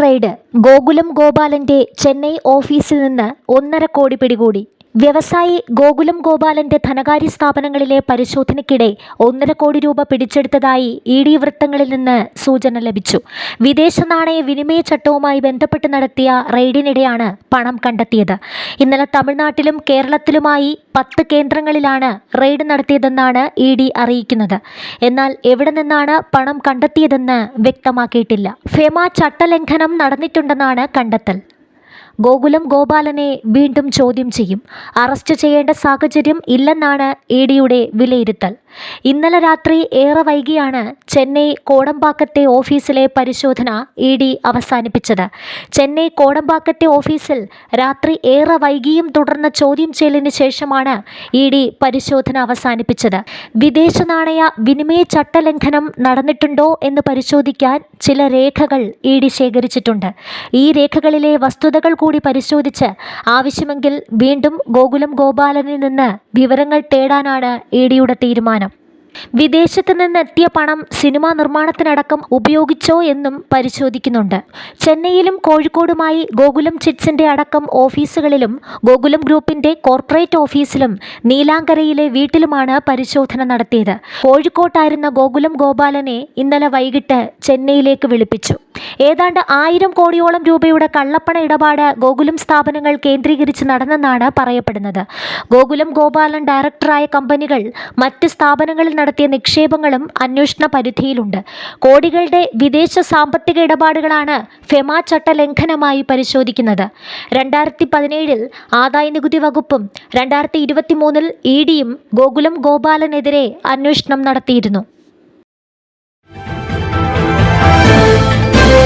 Raid. Gokulam ഗോപാലന്റെ Chennai ഓഫീസിൽ നിന്ന് 1.5 കോടി പിടികൂടി. വ്യവസായി ഗോകുലം ഗോപാലന്റെ ധനകാര്യ സ്ഥാപനങ്ങളിലെ പരിശോധനയ്ക്കിടെ 1.5 കോടി രൂപ പിടിച്ചെടുത്തതായി ഇ.ഡി വൃത്തങ്ങളിൽ നിന്ന് സൂചന ലഭിച്ചു. വിദേശ നാണയ വിനിമയ ചട്ടവുമായി ബന്ധപ്പെട്ട് നടത്തിയ റെയ്ഡിനിടെയാണ് പണം കണ്ടെത്തിയത്. ഇന്നലെ തമിഴ്നാട്ടിലും കേരളത്തിലുമായി 10 കേന്ദ്രങ്ങളിലാണ് റെയ്ഡ് നടത്തിയതെന്നാണ് ഇ.ഡി അറിയിക്കുന്നത്. എന്നാൽ എവിടെ നിന്നാണ് പണം കണ്ടെത്തിയതെന്ന് വ്യക്തമാക്കിയിട്ടില്ല. ഫെമ ചട്ടലംഘനം നടന്നിട്ടുണ്ടെന്നാണ് കണ്ടെത്തൽ. ഗോകുലം ഗോപാലനെ വീണ്ടും ചോദ്യം ചെയ്യും. അറസ്റ്റ് ചെയ്യേണ്ട സാഹചര്യം ഇല്ലെന്നാണ് ഇ.ഡിയുടെ വിലയിരുത്തൽ. ഇന്നലെ രാത്രി ഏറെ വൈകിയാണ് ചെന്നൈ കോടമ്പാക്കത്തെ ഓഫീസിലെ പരിശോധന ഇ.ഡി അവസാനിപ്പിച്ചത്. ചെന്നൈ കോടമ്പാക്കത്തെ ഓഫീസിൽ രാത്രി ഏറെ വൈകിയും തുടർന്ന ചോദ്യം ചെയ്യലിന് ശേഷമാണ് ഇ.ഡി പരിശോധന അവസാനിപ്പിച്ചത്. വിദേശ നാണയ വിനിമയ ചട്ടലംഘനം നടന്നിട്ടുണ്ടോ എന്ന് പരിശോധിക്കാൻ ചില രേഖകൾ ഇ.ഡി ശേഖരിച്ചിട്ടുണ്ട്. ഈ രേഖകളിലെ വസ്തുതകൾ കൂടി പരിശോധിച്ച് ആവശ്യമെങ്കിൽ വീണ്ടും ഗോകുലം ഗോപാലനിൽ നിന്ന് വിവരങ്ങൾ തേടാനാണ് ഇ.ഡിയുടെ തീരുമാനം. വിദേശത്ത് നിന്നെത്തിയ പണം സിനിമാ നിർമ്മാണത്തിനടക്കം ഉപയോഗിച്ചോ എന്നും പരിശോധിക്കുന്നുണ്ട്. ചെന്നൈയിലും കോഴിക്കോടുമായി ഗോകുലം ചിറ്റ്സിന്റെ അടക്കം ഓഫീസുകളിലും ഗോകുലം ഗ്രൂപ്പിന്റെ കോർപ്പറേറ്റ് ഓഫീസിലും നീലാങ്കരയിലെ വീട്ടിലുമാണ് പരിശോധന നടത്തിയത്. കോഴിക്കോട്ടായിരുന്ന ഗോകുലം ഗോപാലനെ ഇന്നലെ വൈകിട്ട് ചെന്നൈയിലേക്ക് വിളിപ്പിച്ചു. ഏതാണ്ട് 1000 കോടിയോളം രൂപയുടെ കള്ളപ്പണ ഇടപാട് ഗോകുലം സ്ഥാപനങ്ങൾ കേന്ദ്രീകരിച്ച് നടന്നെന്നാണ് പറയപ്പെടുന്നത്. ഗോകുലം ഗോപാലൻ ഡയറക്ടറായ കമ്പനികൾ മറ്റ് സ്ഥാപനങ്ങളിൽ നടത്തിയ നിക്ഷേപങ്ങളും അന്വേഷണ പരിധിയിലുണ്ട്. കോടികളുടെ വിദേശ സാമ്പത്തിക ഇടപാടുകളാണ് ഫെമ ചട്ടലംഘനമായി പരിശോധിക്കുന്നത്. 2017 ആദായനികുതി വകുപ്പും 2023 ഇ.ഡിയും ഗോകുലം ഗോപാലനെതിരെ അന്വേഷണം നടത്തിയിരുന്നു.